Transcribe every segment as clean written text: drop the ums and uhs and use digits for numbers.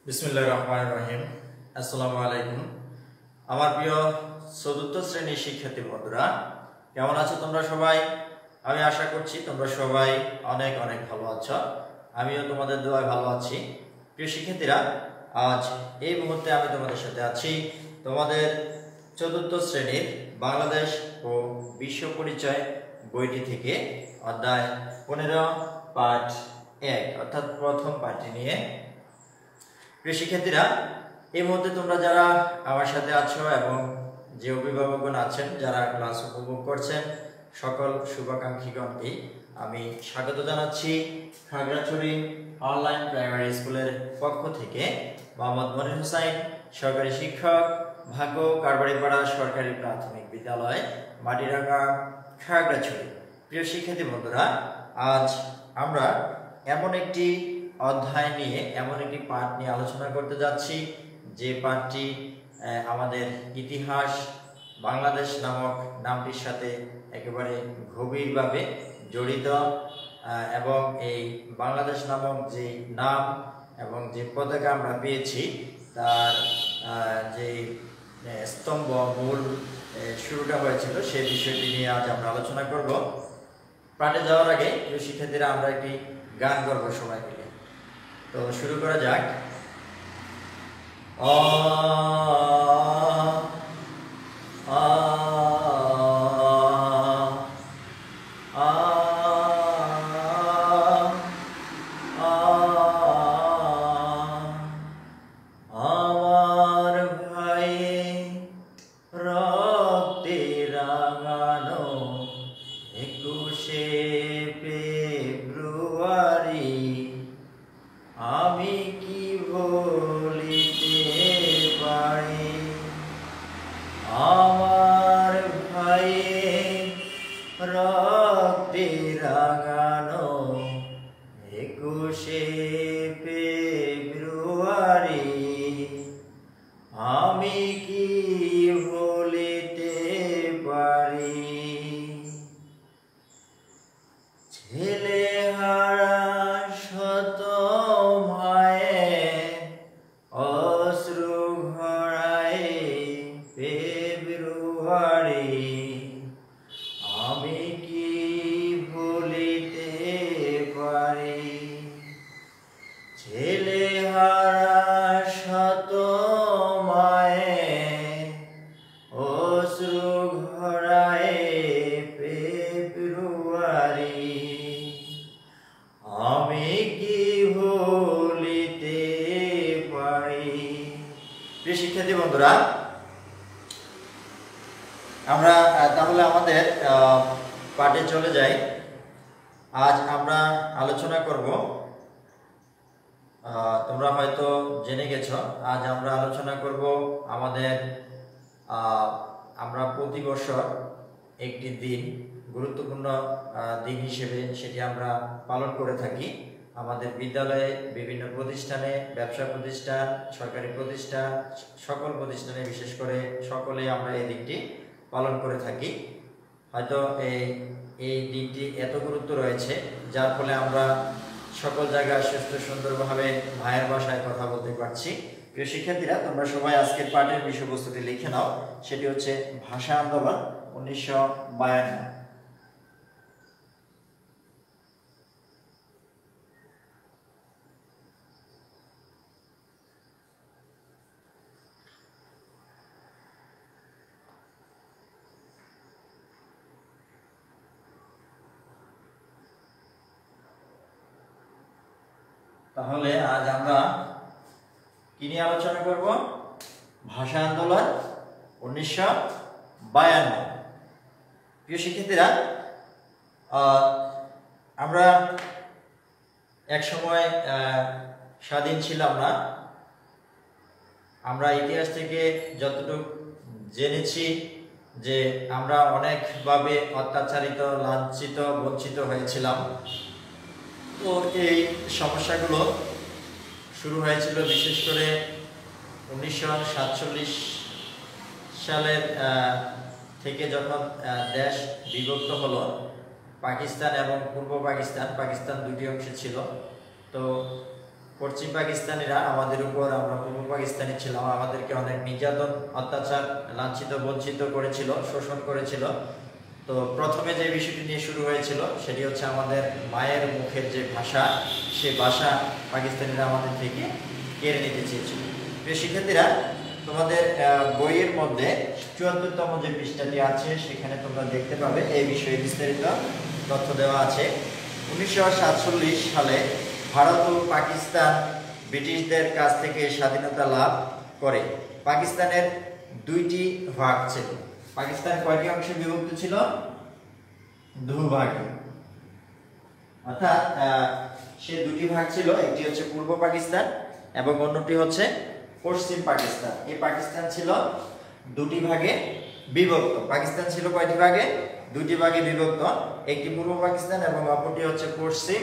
বিসমিল্লাহির রহমানির রহিম। আসসালামু আলাইকুম। আমার প্রিয় চতুর্থ শ্রেণীর শিক্ষার্থী বন্ধুরা, কেমন আছো তোমরা সবাই? আমি আশা করছি তোমরা সবাই অনেক অনেক ভালো আছো। আমিও তোমাদের দোয়ায় ভালো আছি। প্রিয় শিক্ষার্থীরা, আজ এই মুহূর্তে আমি তোমাদের সাথে আছি তোমাদের চতুর্থ শ্রেণীর বাংলাদেশ ও বিশ্ব পরিচয় বইটি থেকে অধ্যায় 15 পাঠ 1 অর্থাৎ প্রথম পাঠটি নিয়ে। প্রিয় শিক্ষার্থীরা, এই মুহূর্তে তোমরা যারা আমার সাথে আছো এবং যে অভিভাবকগণ আছেন যারা ক্লাস উপভোগ করছেন, সকল শুভাকাঙ্ক্ষীগণকে আমি স্বাগত জানাচ্ছি খাগড়াছড়ি অনলাইন প্রাইমারি স্কুলের পক্ষ থেকে। মোহাম্মদ মনির হোসাইন, সরকারি শিক্ষক, ভাগ্য কারবারিপাড়া সরকারি প্রাথমিক বিদ্যালয়, মাটিরাঙ্গা, খাগড়াছড়ি। প্রিয় শিক্ষার্থী বন্ধুরা, আজ আমরা এমন একটি অধ্যায় নিয়ে, এমন একটি পাঠ নিয়ে আলোচনা করতে যাচ্ছি যে পাঠটি আমাদের ইতিহাস বাংলাদেশ নামক নামটির সাথে একেবারে গভীরভাবে জড়িত এবং এই বাংলাদেশ নামক যে নাম এবং যে পতাকা আমরা পেয়েছি তার যে স্তম্ভ মূল শুরুটা হয়েছিল সেই বিষয়টি নিয়ে আজ আমরা আলোচনা করব। পাঠে যাওয়ার আগে প্রিয় শিক্ষার্থীরা, আমরা একটি গান করব সবাই মিলে। তো শুরু করা যাক। আমার ভাই রক্তে রাঙানো 21শে ফেব্রুয়ারি আমি কি ভুলিতে পারি। আমার ভাই রক্তে রাঙানো 21শে ফেব্রুয়ারি আমি কি ভুলিতে পারি। ছেলে হারা শত মায়ের অশ্রু ঘরায় ফেব্রুয়ারি আমি কি ভুলিতে পারি। ছেলে হারা শত মায়ের অশ্রু ঘরায় ফেব্রুয়ারি আমি কি ভুলিতে পারি। প্রিয় শিক্ষার্থী বন্ধুরা, আমরা তাহলে আমাদের পাঠে চলে যাই। আজ আমরা আলোচনা করব, তোমরা হয়তো জেনে গেছো, আজ আমরা আলোচনা করব আমাদের আমরা প্রতি বছর একটি দিন, গুরুত্বপূর্ণ দিন হিসেবে সেটি আমরা পালন করে থাকি। আমাদের বিদ্যালয়ে, বিভিন্ন প্রতিষ্ঠানে, ব্যবসা প্রতিষ্ঠান, সরকারি প্রতিষ্ঠান, সকল প্রতিষ্ঠানে বিশেষ করে সকলে আমরা এই দিনটি পালন করে থাকি। হয়তো এই দিনটি এত গুরুত্ব রয়েছে যার ফলে আমরা সকল জায়গায় সুস্থ সুন্দরভাবে ভাইয়ের ভাষায় কথা বলতে পারছি। প্রিয় শিক্ষার্থীরা, তোমরা সবাই আজকের পাঠের বিষয়বস্তুটি লিখে নাও। সেটি হচ্ছে ভাষা আন্দোলন 1952। তাহলে আজ আমরা কি নিয়ে আলোচনা করব? ভাষা আন্দোলন 1952। প্রিয় শিক্ষার্থীরা, আমরা এক সময় স্বাধীন ছিলাম না। আমরা ইতিহাস থেকে যতটুকু জেনেছি যে আমরা অনেকভাবে অত্যাচারিত, লাঞ্ছিত, বঞ্চিত হয়েছিলাম। তো এই সমস্যাগুলো শুরু হয়েছিল বিশেষ করে 1947 সালের থেকে যখন দেশ বিভক্ত হলো, পাকিস্তান এবং পূর্ব পাকিস্তান দুটি অংশে ছিল। তো পশ্চিম পাকিস্তানিরা আমাদের উপর, আমরা পূর্ব পাকিস্তানি ছিলাম, আমাদেরকে অনেক নির্যাতন, অত্যাচার, লাঞ্ছিত, বঞ্চিত করেছিল, শোষণ করেছিল। তো প্রথমে যে বিষয়টি নিয়ে শুরু হয়েছিল সেটি হচ্ছে আমাদের মায়ের মুখের যে ভাষা, সেই ভাষা পাকিস্তানিরা আমাদের থেকে কেড়ে নিতে চেয়েছিল। প্রিয় শিক্ষার্থীরা, তোমাদের বইয়ের মধ্যে ৭৪তম যে পৃষ্ঠাটি আছে সেখানে তোমরা দেখতে পাবে এই বিষয়ে বিস্তারিত তথ্য দেওয়া আছে। ১৯৪৭ সালে ভারত ও পাকিস্তান ব্রিটিশদের কাছ থেকে স্বাধীনতা লাভ করে। পাকিস্তানের দুইটি ভাগ ছিল। পাকিস্তান কয়টি অংশে বিভক্ত ছিল? দুভাগে। অর্থাৎ সে দুটি ভাগ ছিল, একটি হচ্ছে পূর্ব পাকিস্তান এবং অন্যটি হচ্ছে পশ্চিম পাকিস্তান। এই পাকিস্তান ছিল দুটি ভাগে বিভক্ত। পাকিস্তান ছিল কয়টি ভাগে? দুটি ভাগে বিভক্ত, একটি পূর্ব পাকিস্তান এবং অপরটি হচ্ছে পশ্চিম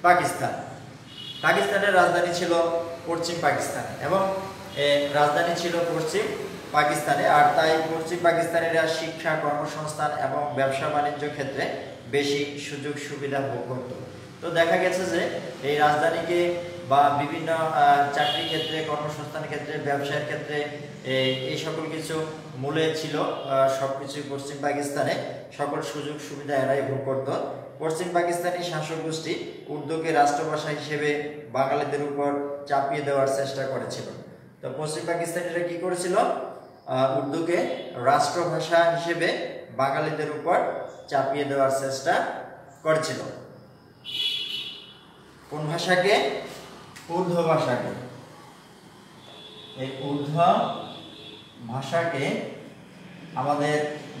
পাকিস্তান। পাকিস্তানের রাজধানী ছিল পশ্চিম পাকিস্তান এবং রাজধানী ছিল পশ্চিম পাকিস্তানে। আর তাই পশ্চিম পাকিস্তানিরা শিক্ষা, কর্মসংস্থান এবং ব্যবসা বাণিজ্য ক্ষেত্রে বেশি সুযোগ সুবিধা ভোগ করত। তো দেখা গেছে যে এই রাজধানীকে বা বিভিন্ন চাকরি ক্ষেত্রে, কর্মসংস্থান ক্ষেত্রে, ব্যবসায়ের ক্ষেত্রে এই সকল কিছু মূলে ছিল সবকিছু পশ্চিম পাকিস্তানে, সকল সুযোগ সুবিধা এরাই ভোগ করত। পশ্চিম পাকিস্তানি শাসক গোষ্ঠী উর্দুকে রাষ্ট্রভাষা হিসেবে বাঙালিদের উপর চাপিয়ে দেওয়ার চেষ্টা করেছিল। তো পশ্চিম পাকিস্তানিরা কি করেছিল? উর্দুকে রাষ্ট্রভাষা হিসেবে বাঙালিদের উপর চাপিয়ে দেওয়ার চেষ্টা করেছিল। কোন ভাষাকে? উর্দু ভাষাকে। এই উর্দু ভাষাকে আমাদের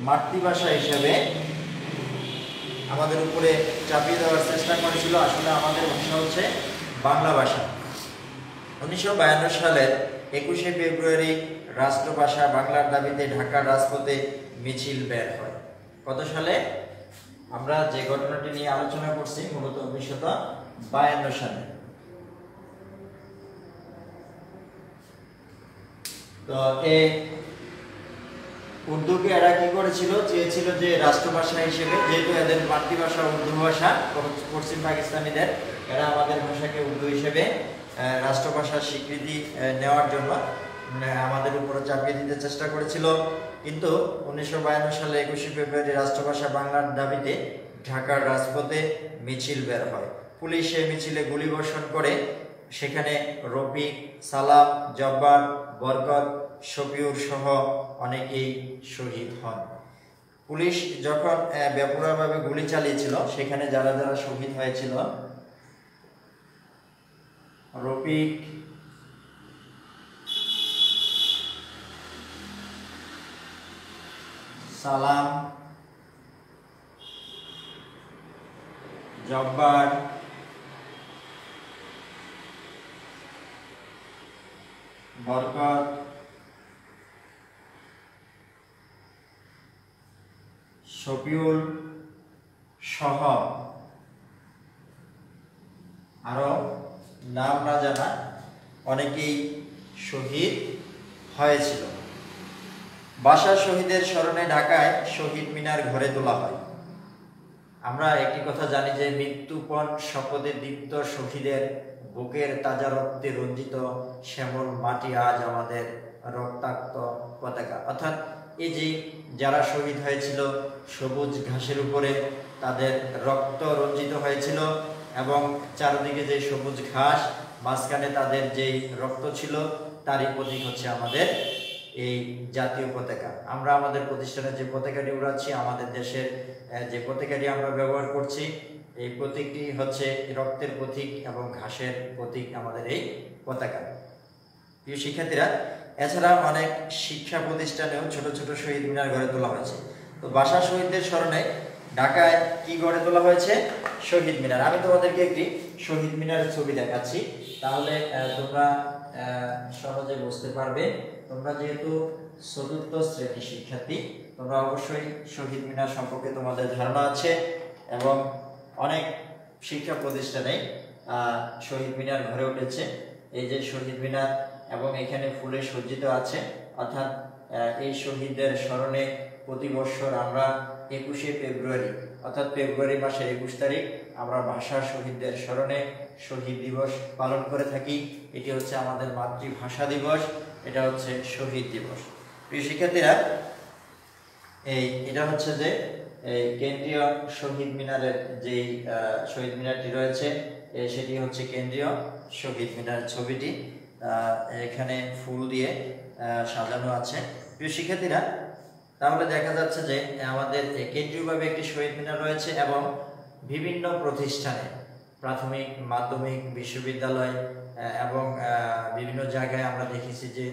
মাতৃভাষা হিসেবে আমাদের উপরে চাপিয়ে দেওয়ার চেষ্টা করেছিল। আসলে আমাদের ভাষা হচ্ছে বাংলা ভাষা। ১৯৫২ সালের ২১শে ফেব্রুয়ারি রাষ্ট্রভাষা বাংলার দাবিতে ঢাকার রাজপথে মিছিল বের হয়। কত সালে? আমরা যে ঘটনাটি নিয়ে আলোচনা করছি মূলত ১৯৫২ সালে। তো এই উর্দুকে এরা কি করেছিল? চেয়েছিল যে রাষ্ট্রভাষা হিসেবে, যেহেতু এদের মাতৃভাষা উর্দু ভাষা, পশ্চিম পাকিস্তানিদের, এরা আমাদের ভাষাকে উর্দু হিসেবে রাষ্ট্রভাষার স্বীকৃতি নেওয়ার জন্য আমাদের উপরে চাপিয়ে দিতে চেষ্টা করেছিল। কিন্তু ১৯৫২ সালে ২১শে ফেব্রুয়ারি রাষ্ট্রভাষা বাংলার দাবিতে ঢাকার রাজপথে মিছিল বের হয়। পুলিশ এই মিছিলে গুলিবর্ষণ করে। সেখানে রফিক, সালাম, জব্বার, বরকত, শফিউর সহ অনেকেই শহীদ হন। পুলিশ যখন বেপরোয়াভাবে গুলি চালিয়েছিল, সেখানে যারা যারা শহীদ হয়েছিল: রফিক, সালাম, জব্বার, বরকত, শফিউল সহ আরো নাম না জানা অনেকেই শহীদ হয়েছিল। ভাষা শহীদের স্মরণে ঢাকায় শহীদ মিনার গড়ে তোলা হয়। আমরা একটি কথা জানি যে মৃত্যুপণ শপথে দীপ্ত শহীদের বুকের তাজা রক্তে রঞ্জিত শ্যামল মাটি আজ আমাদের রক্তাক্ত পতাকা। অর্থাৎ এই যে যারা শহীদ হয়েছিল সবুজ ঘাসের উপরে, তাদের রক্ত রঞ্জিত হয়েছিল এবং চারদিকে যে সবুজ ঘাস, মাঝখানে তাদের যেই রক্ত ছিল, তারই প্রতীক হচ্ছে আমাদের এই জাতীয় পতাকা। আমরা আমাদের প্রতিষ্ঠানে যে পতাকাটি উড়াচ্ছি, আমাদের দেশের যে পতাকাটি আমরা ব্যবহার করছি, এই প্রতীকটি হচ্ছে রক্তের প্রতীক এবং ঘাসের প্রতীক আমাদের এই পতাকা। প্রিয় শিক্ষার্থীরা, এছাড়া অনেক শিক্ষা প্রতিষ্ঠানেও ছোট ছোট শহীদ মিনার গড়ে তোলা হয়েছে। তো ভাষা শহীদদের স্মরণে ঢাকায় কি গড়ে তোলা হয়েছে? শহীদ মিনার। আমি তোমাদেরকে একটি শহীদ মিনারের ছবি দেখাচ্ছি, তাহলে তোমরা সহজে বুঝতে পারবে। তোমরা যেহেতু চতুর্থ শ্রেণীর শিক্ষার্থী, তোমরা অবশ্যই শহীদ মিনার সম্পর্কে তোমাদের ধারণা আছে এবং অনেক শিক্ষা প্রতিষ্ঠানে শহীদ মিনার গড়ে উঠেছে। এই যে শহীদ মিনার, এবং এখানে ফুলে সজ্জিত আছে। অর্থাৎ এই শহীদদের স্মরণে প্রতি বছর আমরা ২১শে ফেব্রুয়ারি অর্থাৎ ফেব্রুয়ারি মাসের 21 তারিখ আমরা ভাষা শহীদদের স্মরণে শহীদ দিবস পালন করে থাকি। এটি হচ্ছে আমাদের মাতৃভাষা দিবস, এটা হচ্ছে শহীদ দিবস। প্রিয় শিক্ষার্থীরা, এটা হচ্ছে যে এই কেন্দ্রীয় শহীদ মিনারের যেই শহীদ মিনারটি রয়েছে, সেটি হচ্ছে কেন্দ্রীয় শহীদ মিনার ছবিটি এখানে ফুল দিয়ে সাজানো আছে। প্রিয় শিক্ষার্থীরা, তাহলে দেখা যাচ্ছে যে আমাদের কেন্দ্রীয়ভাবে একটি শহীদ মিনার রয়েছে এবং বিভিন্ন প্রতিষ্ঠানে প্রাথমিক, মাধ্যমিক, বিশ্ববিদ্যালয় এবং বিভিন্ন জায়গায় আমরা দেখেছি যে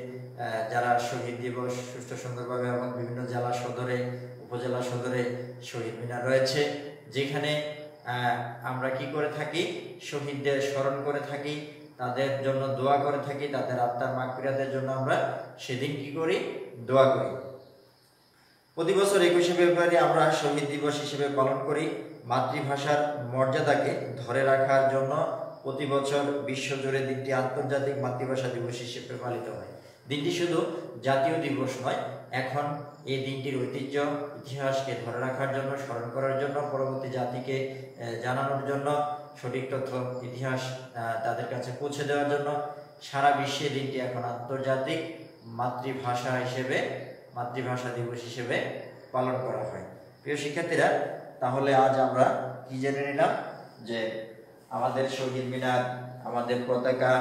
যারা শহীদ দিবস সুষ্ঠু সুন্দরভাবে এবং বিভিন্ন জেলা সদরে, উপজেলা সদরে শহীদ মিনার রয়েছে, যেখানে আমরা কি করে থাকি, শহীদদের স্মরণ করে থাকি, তাদের জন্য দোয়া করে থাকি, তাদের আত্মার মাগফিরাতের জন্য আমরা সেদিন কি করি, দোয়া করি। প্রতি বছর 21শে ফেব্রুয়ারি আমরা শহীদ দিবস হিসেবে পালন করি। মাতৃভাষার মর্যাদাকে ধরে রাখার জন্য প্রতি বছর বিশ্বজুড়ে দিনটি আন্তর্জাতিক মাতৃভাষা দিবস হিসেবে পালিত হয়। দিনটি শুধু জাতীয় দিবস নয়, এখন এই দিনটির ঐতিহ্য, ইতিহাসকে ধরে রাখার জন্য, স্মরণ করার জন্য, পরবর্তী জাতিকে জানানোর জন্য, সঠিক তথ্য, ইতিহাস তাদের কাছে পৌঁছে দেওয়ার জন্য সারা বিশ্বে দিনটি এখন আন্তর্জাতিক মাতৃভাষা দিবস হিসেবে পালন করা হয়। প্রিয় শিক্ষার্থীরা, তাহলে আজ আমরা কি জেনে নিলাম, যে আমাদের শহীদ মিনার, আমাদের পতাকা,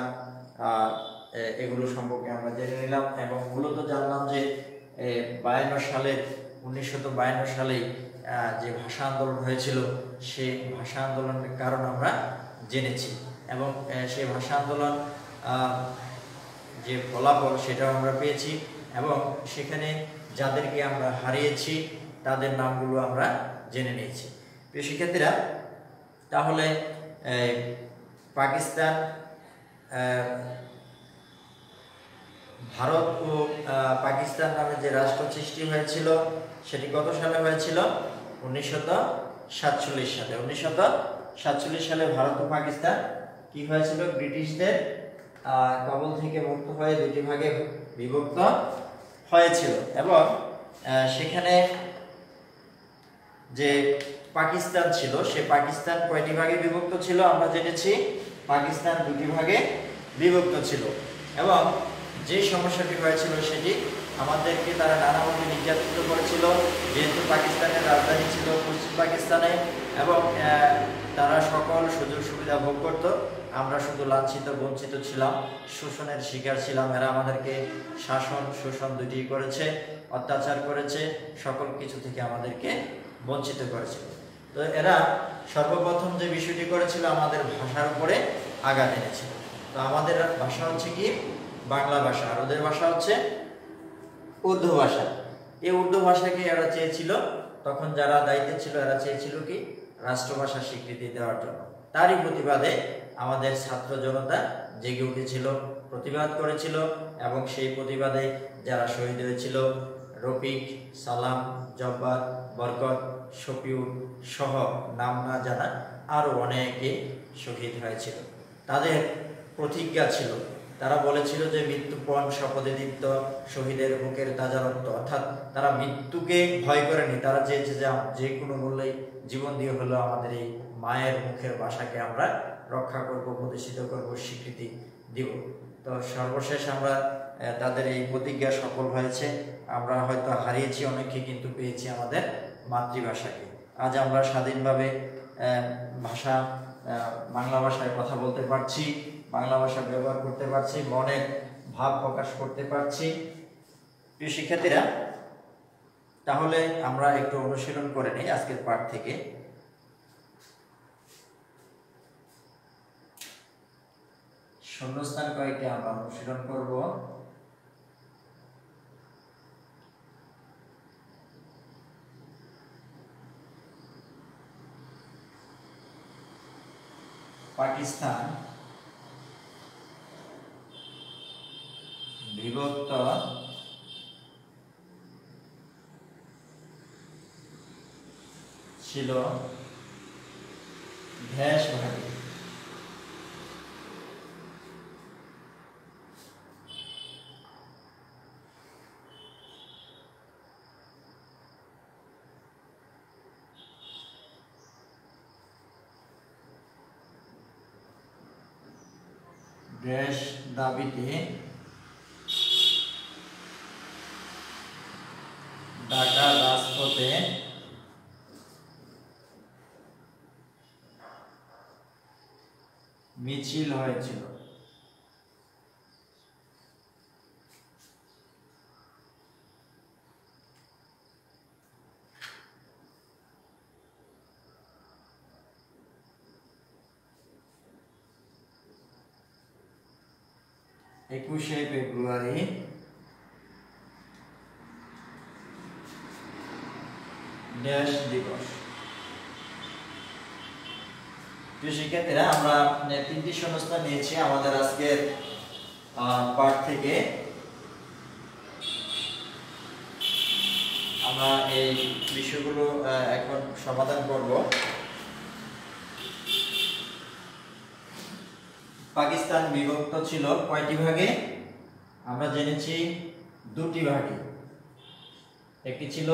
এগুলো সম্পর্কে আমরা জেনে নিলাম এবং মূলত জানলাম যে 1952 সালে যে ভাষা আন্দোলন হয়েছিল, সেই ভাষা আন্দোলনের কারণ আমরা জেনেছি এবং সেই ভাষা আন্দোলন যে ফলাফল সেটাও আমরা পেয়েছি এবং সেখানে যাদেরকে আমরা হারিয়েছি তাদের নামগুলো আমরা জেনে নিয়েছি। প্রিয় শিক্ষার্থীরা, তাহলে পাকিস্তান, ভারত ও পাকিস্তান নামে যে রাষ্ট্র সৃষ্টি হয়েছিল সেটি কত সালে হয়েছিল? 1947 সালে। 1947 সালে ভারত ও পাকিস্তান কি হয়েছিল? ব্রিটিশদের কবল থেকে মুক্ত হয়ে দুটি ভাগে বিভক্ত হয়েছিল এবং সেখানে যে পাকিস্তান ছিল, সে পাকিস্তান কয়টি ভাগে বিভক্ত ছিল? আমরা জেনেছি পাকিস্তান দুটি ভাগে বিভক্ত ছিল এবং যে সমস্যাটি হয়েছিল সেটি আমাদেরকে তারা নানাভাবে নির্যাতিত করেছিল, যেহেতু পাকিস্তানের রাজধানী ছিল পশ্চিম পাকিস্তানে এবং তারা সকল সুযোগ সুবিধা ভোগ করত। আমরা শুধু লাঞ্ছিত, বঞ্চিত ছিলাম, শোষণের শিকার ছিলাম। এরা আমাদেরকে শাসন, শোষণ দুটি করেছে, অত্যাচার করেছে, সকল কিছু থেকে আমাদেরকে বঞ্চিত করেছিল। তো এরা সর্বপ্রথম যে বিষয়টি করেছিল, আমাদের ভাষার উপরে আঘাত এনেছিল। তো আমাদের ভাষা হচ্ছে কি? বাংলা ভাষা, আর ওদের ভাষা হচ্ছে উর্দু ভাষা। এই উর্দু ভাষাকে এরা চেয়েছিল, তখন যারা দায়িত্বে ছিল এরা চেয়েছিল কি? রাষ্ট্রভাষার স্বীকৃতি দেওয়ার জন্য। তারই প্রতিবাদে আমাদের ছাত্র জনতা জেগে উঠেছিল, প্রতিবাদ করেছিল এবং সেই প্রতিবাদে যারা শহীদ হয়েছিল, রফিক, সালাম, জব্বার, বরকত, শফিউল সহ নাম না জানা আরও অনেকে শহীদ হয়েছিল। তাদের প্রতিজ্ঞা ছিল, তারা বলেছিল যে মৃত্যুপণ শপথে দীপ্ত শহীদের বুকের তাজা রক্ত, অর্থাৎ তারা মৃত্যুকে ভয় করেনি। তারা চেয়েছে যে কোনো মূল্যে জীবন দিয়ে হলেও আমাদের এই মায়ের মুখের ভাষাকে আমরা রক্ষা করব, প্রতিষ্ঠিত করব, স্বীকৃতি দিব। তো সর্বশেষ আমরা তাদের এই প্রতিজ্ঞা সফল হয়েছে। আমরা হয়তো হারিয়েছি অনেককে, কিন্তু পেয়েছি আমাদের মাতৃভাষাকে। আজ আমরা স্বাধীনভাবে বাংলা ভাষায় কথা বলতে পারছি, বাংলা ভাষা ব্যবহার করতে পারছি, মনের ভাব প্রকাশ করতে পারছি। প্রিয় শিক্ষার্থীরা, তাহলে আমরা একটু অনুশীলন করে নিই আজকের পাঠ থেকে। শূন্যস্থান কয়েকটি আমরা অনুশীলন করব। পাকিস্তান বিভক্ত ছিল দেশভাগে। দেশ দাবিতে ঢাকার রাজপথে মিছিল হয়েছিল। একুশে ফেব্রুয়ারি দেশ দিবস। শিক্ষার্থীরা আমরা তিনটি শূন্যস্থান নিয়েছি আমাদের আজকের পাঠ থেকে। আমরা এই বিষয়গুলো এখন সমাধান করব। পাকিস্তান বিভক্ত ছিল কয়টি ভাগে? আমরা জেনেছি দুটি ভাগে। একটি ছিল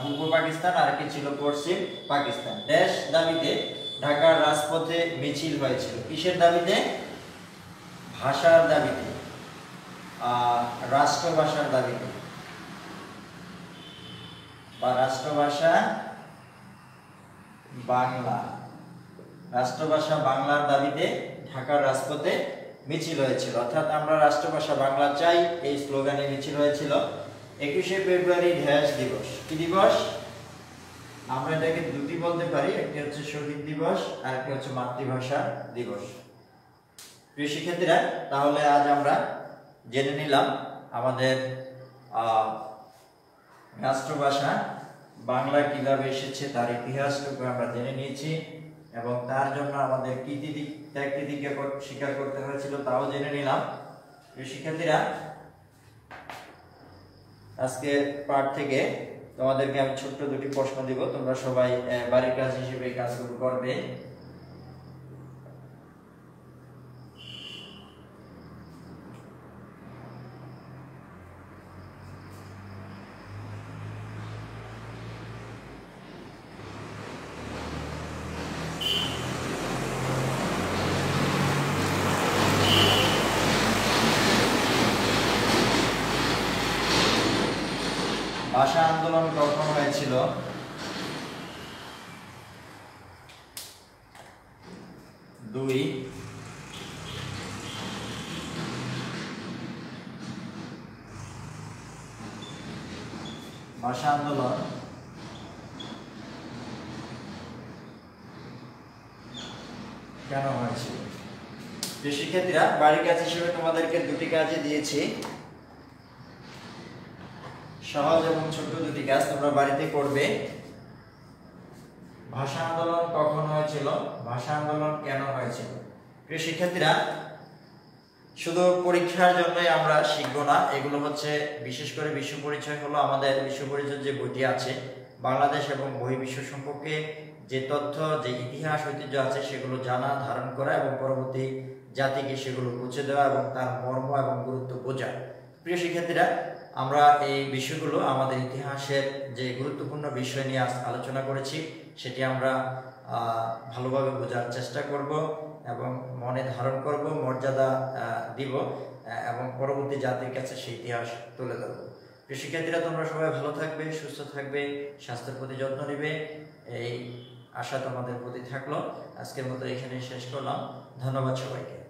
পূর্ব পাকিস্তান আর একটি ছিল পশ্চিম পাকিস্তান। দেশ দাবিতে ঢাকার রাজপথে মিছিল হয়েছিল। কিসের দাবিতে? ভাষার দাবিতে, রাষ্ট্রভাষার দাবিতে বা রাষ্ট্রভাষা বাংলা, রাষ্ট্রভাষা বাংলার দাবিতে ঢাকার রাজপথে মিছিল হয়েছিল। অর্থাৎ আমরা রাষ্ট্রভাষা বাংলা চাই, এই স্লোগানে মিছিল হয়েছিল। 21শে ফেব্রুয়ারি দেশ দিবস। কি দিবস? আমরা এটাকে দুটি বলতে পারি, একটি হচ্ছে শহীদ দিবস আর একটি হচ্ছে মাতৃভাষা দিবস। প্রিয় শিক্ষার্থীরা, তাহলে আজ আমরা জেনে নিলাম আমাদের রাষ্ট্রভাষা বাংলা কিভাবে এসেছে, তার ইতিহাসটুকু আমরা জেনে নিয়েছি এবং তার জন্য আমাদের কি কি ত্যাগকে স্বীকার করতে হয়েছিল তাও জেনে নিলাম। প্রিয় শিক্ষার্থীরা, আজকের পাঠ থেকে তোমাদেরকে আমি ছোট্ট দুটি প্রশ্ন দিব, তোমরা সবাই বাড়ির কাজ হিসেবে এই কাজগুলো করবে। ভাষা আন্দোলন কখন হয়েছিল? দুই, ভাষা আন্দোলন কেন হয়েছিল? যে শিক্ষার্থীরা, বাড়ির কাজ হিসেবে তোমাদেরকে দুটি কাজই দিয়েছি, সহজ এবং ছোট্ট দুটি কাজ, তোমরা বাড়িতে করবে। ভাষা আন্দোলন কখন হয়েছিল, ভাষা আন্দোলন কেন হয়েছিল? প্রিয় শিক্ষার্থীরা, শুধু পরীক্ষার জন্যই আমরা শিখবো না, এগুলো হচ্ছে বিশেষ করে বিশ্ব পরিচয় হলো আমাদের বিশ্ব পরিচয় যে বইটি আছে, বাংলাদেশ এবং বহির্বিশ্ব সম্পর্কে যে তথ্য, যে ইতিহাস ঐতিহ্য আছে সেগুলো জানা, ধারণ করা এবং পরবর্তী জাতিকে সেগুলো পৌঁছে দেওয়া এবং তার মর্ম এবং গুরুত্ব বোঝা। প্রিয় শিক্ষার্থীরা, আমরা এই বিষয়গুলো আমাদের ইতিহাসের যে গুরুত্বপূর্ণ বিষয় নিয়ে আলোচনা করেছি সেটি আমরা ভালোভাবে বোঝার চেষ্টা করব এবং মনে ধারণ করব, মর্যাদা দিব এবং পরবর্তী জাতির কাছে সেই ইতিহাস তুলে ধরব। প্রিয় শিক্ষার্থীরা, তোমরা সবাই ভালো থাকবে, সুস্থ থাকবে, স্বাস্থ্যের প্রতি যত্ন নেবে, এই আশা তোমাদের প্রতি থাকলো। আজকের মতো এখানে শেষ করলাম। ধন্যবাদ সবাইকে।